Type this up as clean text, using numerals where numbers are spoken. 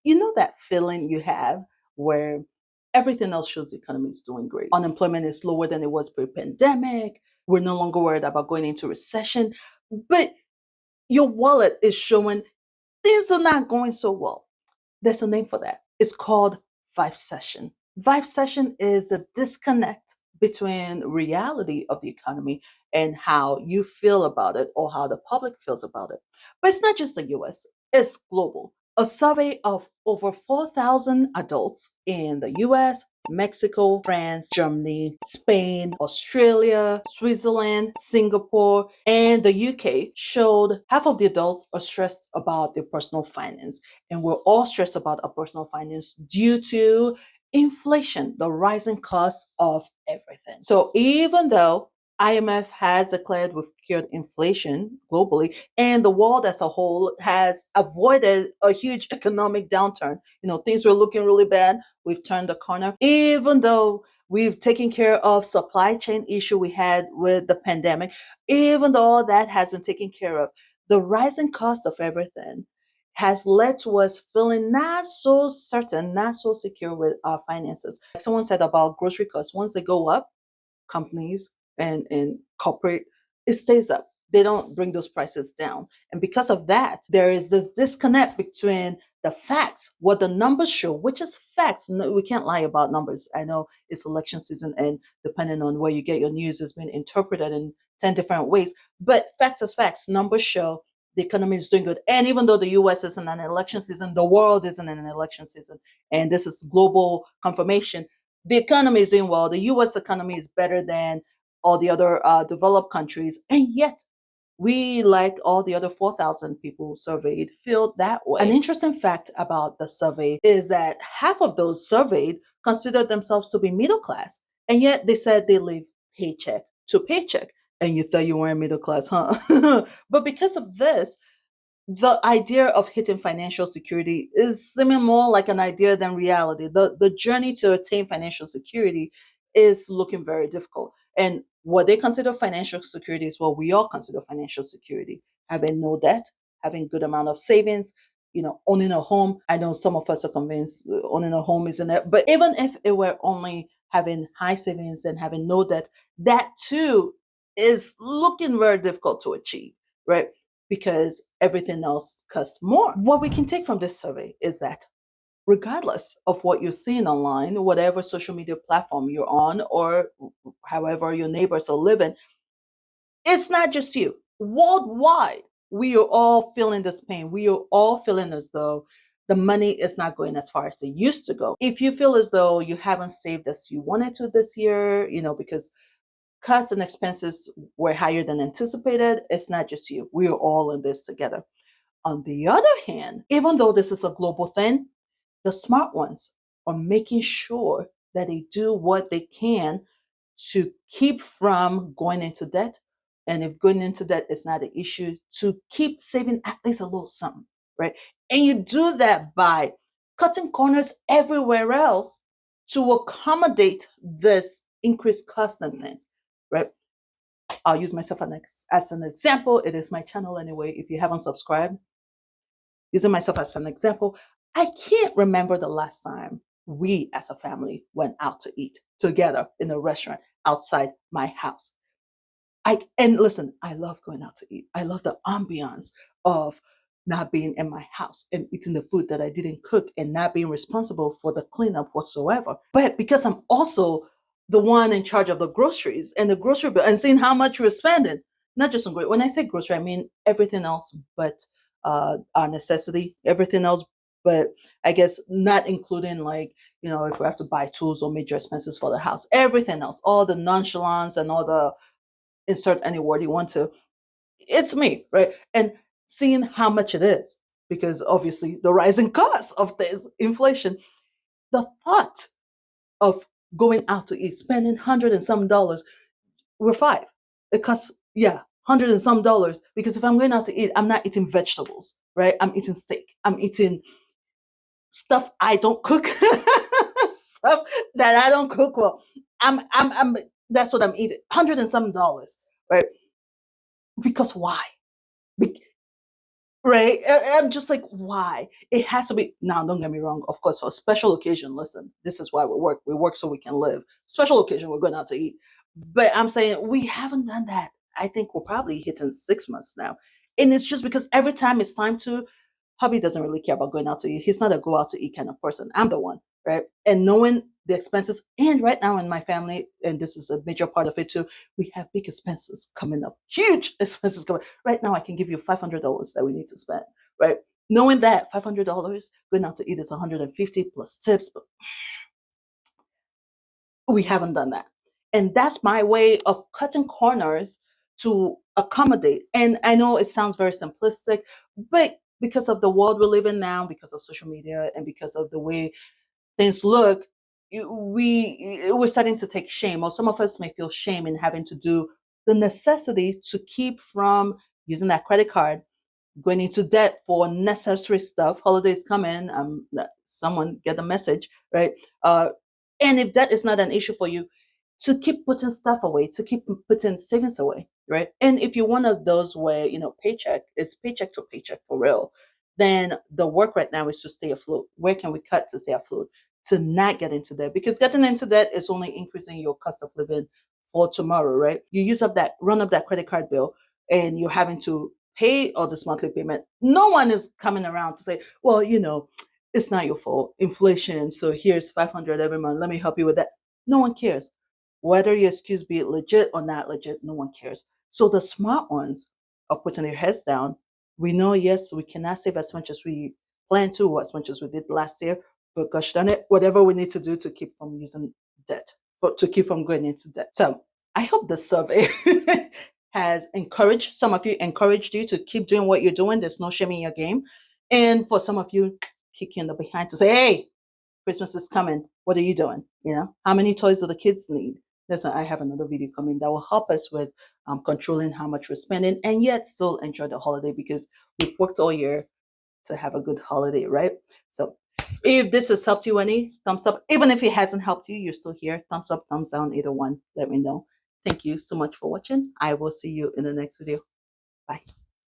You know that feeling you have where everything else shows the economy is doing great. Unemployment is lower than it was pre-pandemic. We're no longer worried about going into recession, but your wallet is showing things are not going so well. There's a name for that. It's called vibecession. Vibecession is the disconnect between reality of the economy and how you feel about it or how the public feels about it. But it's not just the US, it's global. A survey of over 4,000 adults in the US, Mexico, France, Germany, Spain, Australia, Switzerland, Singapore, and the UK showed half of the adults are stressed about their personal finance. And we're all stressed about our personal finance due to inflation, the rising cost of everything. So even though IMF has declared we've cured inflation globally, and the world as a whole has avoided a huge economic downturn. Things were looking really bad. We've turned the corner. Even though we've taken care of supply chain issue we had with the pandemic, even though all that has been taken care of, the rising cost of everything has led to us feeling not so certain, not so secure with our finances. Like someone said about grocery costs, once they go up, companies and corporate, it stays up. They don't bring those prices down. And because of that, there is this disconnect between the facts, what the numbers show, which is facts. No, we can't lie about numbers. I know it's election season, and depending on where you get your news, it's been interpreted in 10 different ways. But facts is facts. Numbers show the economy is doing good. And even though the US is in an election season, the world isn't in an election season. And this is global confirmation. The economy is doing well. The US economy is better than all the other developed countries. And yet, we, like all the other 4,000 people surveyed, feel that way. An interesting fact about the survey is that half of those surveyed considered themselves to be middle class. And yet they said they live paycheck to paycheck. And you thought you weren't middle class, huh? But because of this, the idea of hitting financial security is seeming more like an idea than reality. The journey to attain financial security is looking very difficult. And what they consider financial security is what we all consider financial security: having no debt, having good amount of savings, owning a home. I know some of us are convinced owning a home isn't it, but even if it were only having high savings and having no debt, that too is looking very difficult to achieve, right? Because everything else costs more. What we can take from this survey is that regardless of what you're seeing online, whatever social media platform you're on, or however your neighbors are living, it's not just you. Worldwide, we are all feeling this pain. We are all feeling as though the money is not going as far as it used to go. If you feel as though you haven't saved as you wanted to this year, because costs and expenses were higher than anticipated, it's not just you. We are all in this together. On the other hand, even though this is a global thing, the smart ones are making sure that they do what they can to keep from going into debt. And if going into debt is not an issue, to keep saving at least a little something, right? And you do that by cutting corners everywhere else to accommodate this increased cost and things, right? I'll use myself as an example. It is my channel anyway. If you haven't subscribed, using myself as an example, I can't remember the last time we as a family went out to eat together in a restaurant outside my house. And listen, I love going out to eat. I love the ambiance of not being in my house and eating the food that I didn't cook and not being responsible for the cleanup whatsoever. But because I'm also the one in charge of the groceries and the grocery bill and seeing how much we're spending, not just on grocery. When I say grocery, I mean everything else but our necessity, everything else. But I guess not including, like, if we have to buy tools or major expenses for the house, everything else, all the nonchalance and all the, insert any word you want to, it's me, right? And seeing how much it is, because obviously the rising cost of this inflation, the thought of going out to eat, spending hundred and some dollars, we're five. It costs, yeah, hundred and some dollars, because if I'm going out to eat, I'm not eating vegetables, right? I'm eating steak. I'm eating stuff I don't cook, stuff that I don't cook well. I'm that's what I'm eating. Hundred and some dollars, right? Because why? Right? I'm just like, why? It has to be now, don't get me wrong, of course, for a special occasion, listen, this is why we work. We work so we can live. Special occasion, we're going out to eat. But I'm saying we haven't done that. I think we're probably hitting 6 months now. And it's just because every time it's time to, hubby doesn't really care about going out to eat. He's not a go out to eat kind of person. I'm the one, right? And knowing the expenses, and right now in my family, and this is a major part of it too, we have big expenses coming up, huge expenses coming. Right now, I can give you $500 that we need to spend, right? Knowing that $500 going out to eat is 150 plus tips, but we haven't done that. And that's my way of cutting corners to accommodate. And I know it sounds very simplistic, but because of the world we live in now, because of social media, and because of the way things look, we're starting to take shame, or some of us may feel shame in having to do the necessity to keep from using that credit card, going into debt for necessary stuff. Holidays coming, someone get the message, right? And if that is not an issue for you, to keep putting stuff away, to keep putting savings away, right? And if you're one of those where, paycheck, it's paycheck to paycheck for real, then the work right now is to stay afloat. Where can we cut to stay afloat? To not get into debt, because getting into debt is only increasing your cost of living for tomorrow, right? You run up that credit card bill, and you're having to pay all this monthly payment. No one is coming around to say, well, it's not your fault. Inflation. So here's 500 every month. Let me help you with that. No one cares. Whether your excuse be legit or not legit, no one cares. So the smart ones are putting their heads down. We know, yes, we cannot save as much as we plan to, or as much as we did last year, but gosh darn it, whatever we need to do to keep from using debt, but to keep from going into debt. So I hope this survey has encouraged some of you, encouraged you to keep doing what you're doing. There's no shame in your game. And for some of you, kick you in the behind to say, hey, Christmas is coming. What are you doing? How many toys do the kids need? Listen, I have another video coming that will help us with controlling how much we're spending, and yet still enjoy the holiday, because we've worked all year to have a good holiday, right? So if this has helped you any, thumbs up. Even if it hasn't helped you, you're still here. Thumbs up, thumbs down, either one. Let me know. Thank you so much for watching. I will see you in the next video. Bye.